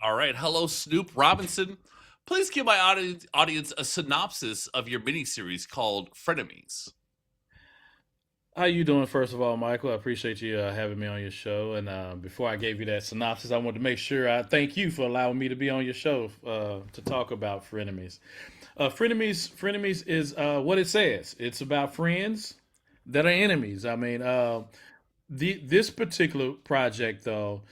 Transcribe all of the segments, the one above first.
All right. Hello, Snoop Robinson. Please give my audience a synopsis of your miniseries called Frenemies. How you doing, first of all, Michael? I appreciate you having me on your show. And before I gave you that synopsis, I wanted to make sure I thank you for allowing me to be on your show to talk about Frenemies. Frenemies is what it says. It's about friends that are enemies. This particular project though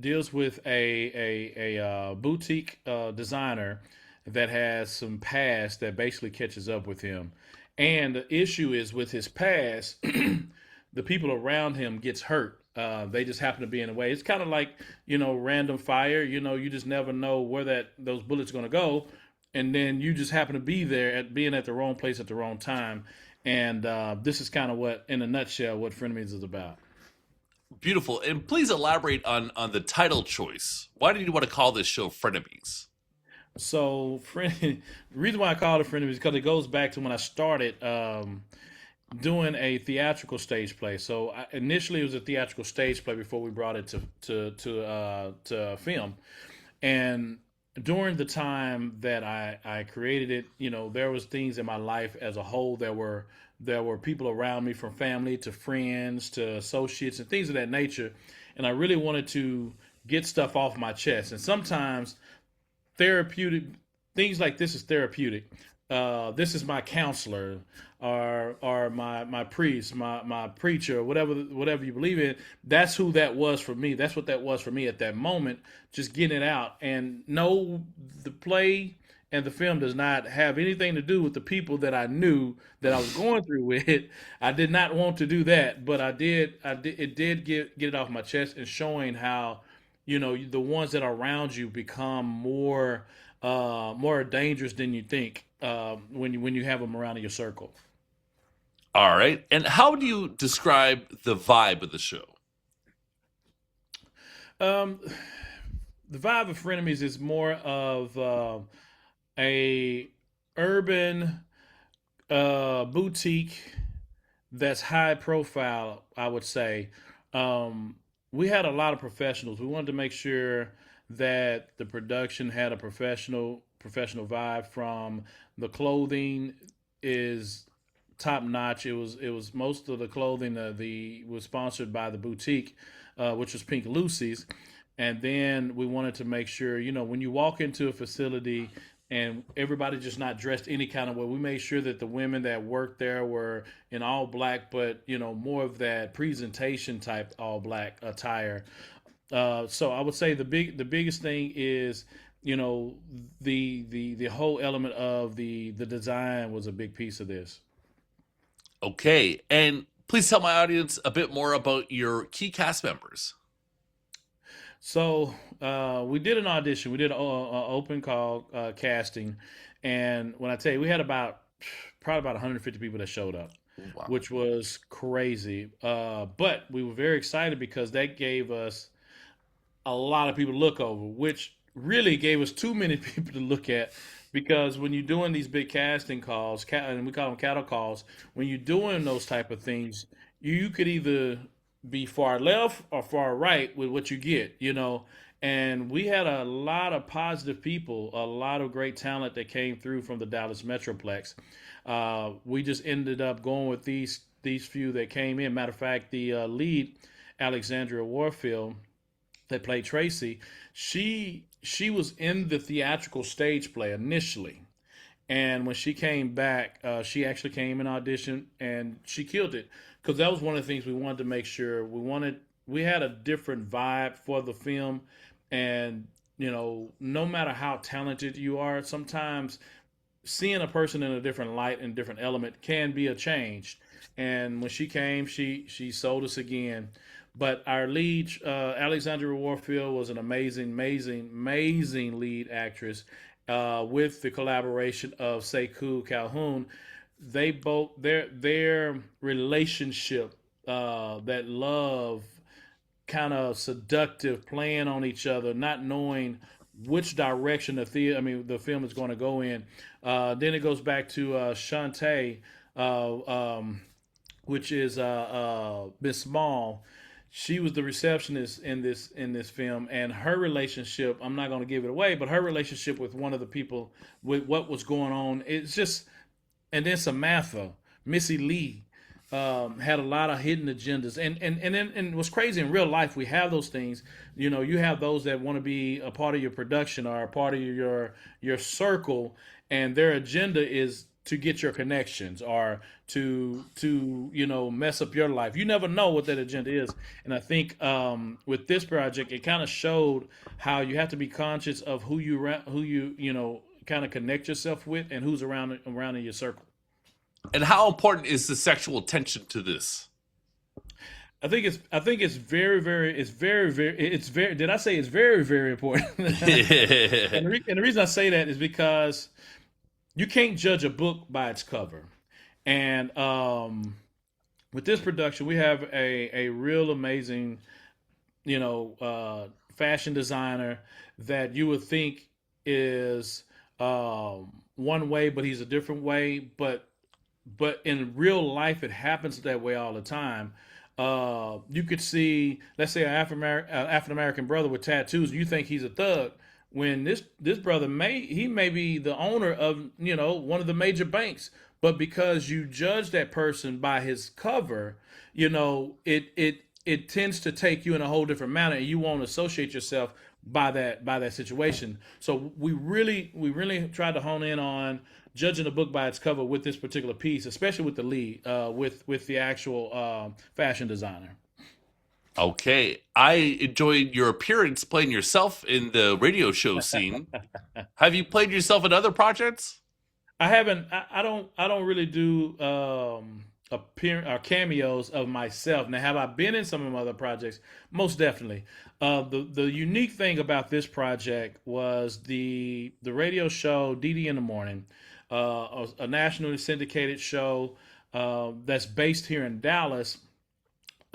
deals with a boutique designer that has some past that basically catches up with him, and the issue is with his past, the people around him gets hurt. They just happen to be in the way. It's kind of like random fire. You just never know where that those bullets are going to go, and then you just happen to be there at being at the wrong place at the wrong time. And this is kind of what, in a nutshell, what Frenemies is about. Beautiful. And please elaborate on the title choice. Why did you want to call this show Frenemies? So, the reason why I call it Frenemies is because it goes back to when I started doing a theatrical stage play. So, initially, it was a theatrical stage play before we brought it to film. And during the time that I created it, there was things in my life as a whole there were people around me, from family to friends to associates and things of that nature, and I really wanted to get stuff off my chest. And sometimes therapeutic things like this is therapeutic. This is my counselor, or my priest, my preacher, whatever you believe in. That's who that was for me. That's what that was for me at that moment. Just getting it out. And no, the play and the film does not have anything to do with the people that I knew that I was going through with. I did not want to do that, but I did. I did. It did get it off my chest, and showing how the ones that are around you become more dangerous than you think when you have them around in your circle. All right. And how do you describe the vibe of the show? Um, the vibe of Frenemies is more of a urban boutique that's high profile, I would say. Um, we had a lot of professionals. We wanted to make sure that the production had a professional vibe. From the clothing is top notch. It was most of the clothing. The was sponsored by the boutique, which was Pink Lucy's, and then we wanted to make sure when you walk into a facility and everybody just not dressed any kind of way. We made sure that the women that worked there were in all black, but more of that presentation type all black attire. So I would say the biggest thing is the whole element of the design was a big piece of this. Okay. And please tell my audience a bit more about your key cast members. So we did an audition. We did an open call casting, and when I tell you, we had probably about 150 people that showed up, Wow. which was crazy. But we were very excited because that gave us a lot of people to look over, which really gave us too many people to look at. Because when you're doing these big casting calls, and we call them cattle calls, when you're doing those type of things, you could either be far left or far right with what you get. And we had a lot of positive people, a lot of great talent that came through from the Dallas Metroplex. We just ended up going with these few that came in. Matter of fact, the lead, Alexandria Warfield, that played Tracy, she was in the theatrical stage play initially, and when she came back, she actually came and auditioned, and she killed it. Because that was one of the things we wanted to make sure. We had a different vibe for the film, and no matter how talented you are, sometimes seeing a person in a different light and different element can be a change. And when she came, she sold us again. But our lead, Alexandra Warfield, was an amazing, amazing, amazing lead actress. With the collaboration of Sekou Calhoun, their relationship, that love, kind of seductive, playing on each other, not knowing which direction the film is going to go in. Then it goes back to Shantae, which is Miss Small. she was the receptionist in this film, and her relationship, I'm not going to give it away, but her relationship with one of the people, with what was going on, it's just. And then Samantha, Missy Lee, had a lot of hidden agendas, and what's crazy in real life, we have those things. You know, you have those that want to be a part of your production or a part of your circle, and their agenda is to get your connections or to mess up your life. You never know what that agenda is, and I think with this project, it kind of showed how you have to be conscious of who you kind of connect yourself with and who's around in your circle. And how important is the sexual tension to this? I think it's very did I say it's very important? And the reason I say that is because you can't judge a book by its cover. And with this production, we have a real amazing, fashion designer that you would think is one way, but he's a different way. But in real life, it happens that way all the time. You could see, let's say, an African American brother with tattoos. You think he's a thug, when this brother may be the owner of one of the major banks, but because you judge that person by his cover, it tends to take you in a whole different manner, and you won't associate yourself by that situation. So we really tried to hone in on judging a book by its cover with this particular piece, especially with the lead, with the actual fashion designer. Okay, I enjoyed your appearance playing yourself in the radio show scene. Have you played yourself in other projects? I haven't. I don't really do appear or cameos of myself. Now, have I been in some of my other projects? Most definitely. The unique thing about this project was the radio show DD in the Morning, a nationally syndicated show that's based here in Dallas.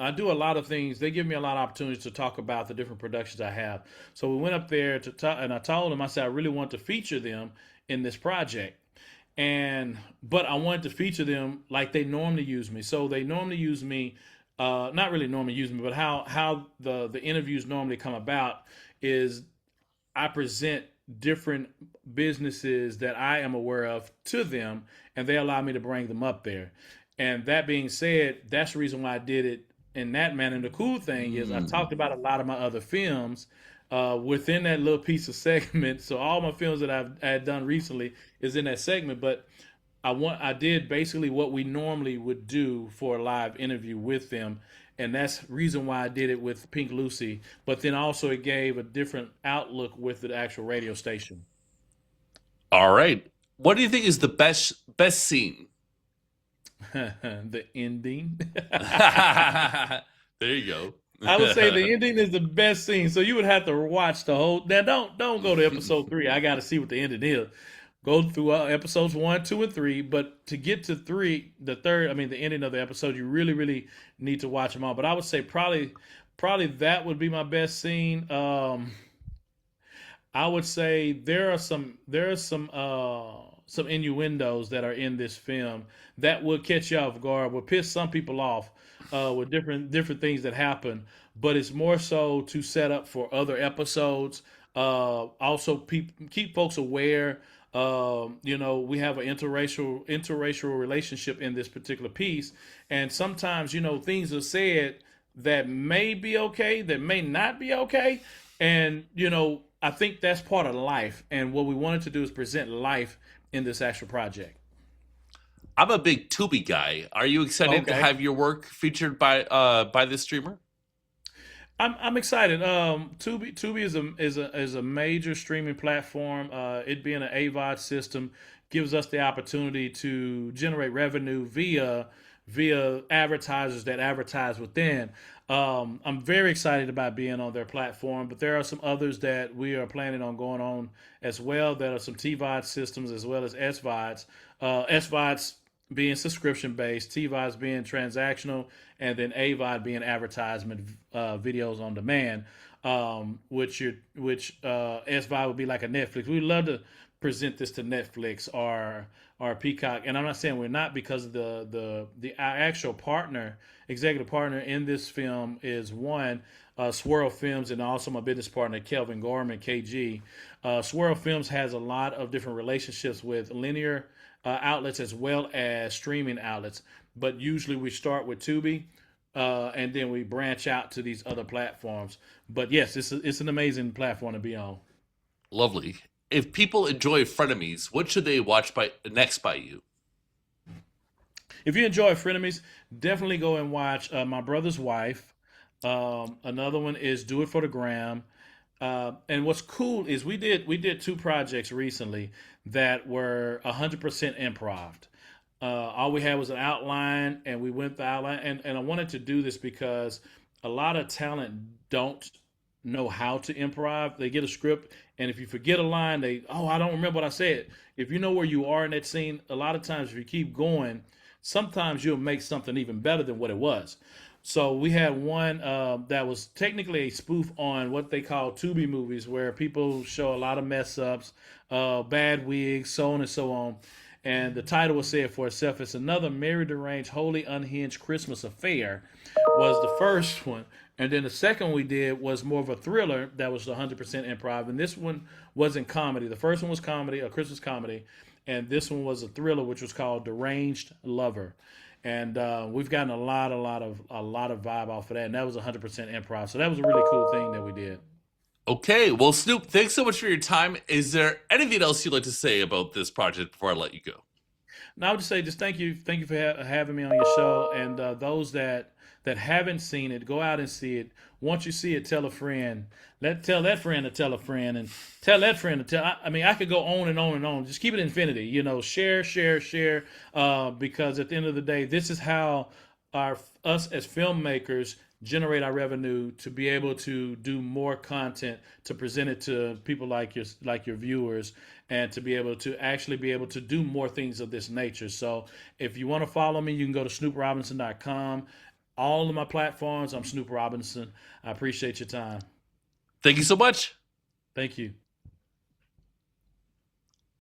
I do a lot of things. They give me a lot of opportunities to talk about the different productions I have. So we went up there to talk, and I told them, I said, I really want to feature them in this project. But I wanted to feature them like they normally use me. So they normally use me, not really normally use me, but how the interviews normally come about is I present different businesses that I am aware of to them, and they allow me to bring them up there. And that being said, that's the reason why I did it in that manner. And the cool thing is, I talked about a lot of my other films within that little piece of segment. So all my films that I had done recently is in that segment. But I did basically what we normally would do for a live interview with them, and that's the reason why I did it with Pink Lucy. But then also it gave a different outlook with the actual radio station. All right. What do you think is the best scene? The ending. There you go. I would say the ending is the best scene. So you would have to watch the whole. Now don't go to episode 3. I got to see what the ending is. Go through episodes 1, 2, and 3. But to get to 3, the third, I mean the ending of the episode, you really need to watch them all. But I would say probably that would be my best scene. I would say there are some innuendos that are in this film that will catch you off guard, will piss some people off with different things that happen. But it's more so to set up for other episodes. Also, keep folks aware. We have an interracial relationship in this particular piece, and sometimes things are said that may be okay, that may not be okay, and I think that's part of life. And what we wanted to do is present life in this actual project. I'm a big Tubi guy. Are you excited to Okay. have your work featured by this streamer? I'm excited. Tubi is a major streaming platform. It being an AVOD system gives us the opportunity to generate revenue via advertisers that advertise within. I'm very excited about being on their platform, but there are some others that we are planning on going on as well. There are some TVOD systems as well as SVODs. SVODs being subscription based, TVODs being transactional, and then AVOD being advertisement videos on demand. which SVI would be like a Netflix. We'd love to present this to Netflix or Peacock, and I'm not saying we're not, because of the our actual partner, executive partner in this film is one. Swirl Films, and also my business partner Kelvin Gorman, KG. Swirl Films has a lot of different relationships with linear outlets as well as streaming outlets, but usually we start with Tubi, and then we branch out to these other platforms. But yes, it's an amazing platform to be on. Lovely. If people enjoy Frenemies, what should they watch by next by you? If you enjoy Frenemies, definitely go and watch My Brother's Wife. Another one is Do It for the Gram. And what's cool is we did two projects recently that were 100% improv. All we had was an outline, and we went the outline. And I wanted to do this because a lot of talent don't know how to improv. They get a script, and if you forget a line, I don't remember what I said. If you know where you are in that scene, a lot of times if you keep going, sometimes you'll make something even better than what it was. So we had one that was technically a spoof on what they call Tubi movies, where people show a lot of mess ups, bad wigs, so on and so on. And the title will say it for itself. It's another merry, deranged, wholly unhinged Christmas affair. Was the first one, and then the second one we did was more of a thriller that was 100% improv. And this one wasn't comedy. The first one was comedy, a Christmas comedy, and this one was a thriller, which was called Deranged Lover. And we've gotten a lot of vibe off of that, and that was 100% improv. So that was a really cool thing that we did. Okay, well, Snoop, thanks so much for your time. Is there anything else you'd like to say about this project before I let you go? Now, I would just say, just thank you for having me on your show, and those that haven't seen it, go out and see it. Once you see it, tell a friend. Tell that friend to tell a friend, and tell that friend to tell. I mean, I could go on and on and on. Just keep it infinity. Share, share, share. Because at the end of the day, this is how our us as filmmakers generate our revenue to be able to do more content to present it to people like your viewers, and to be able to actually be able to do more things of this nature. So if you want to follow me, you can go to snooprobinson.com. All of my platforms, I'm Snoop Robinson. I appreciate your time. Thank you so much. Thank you.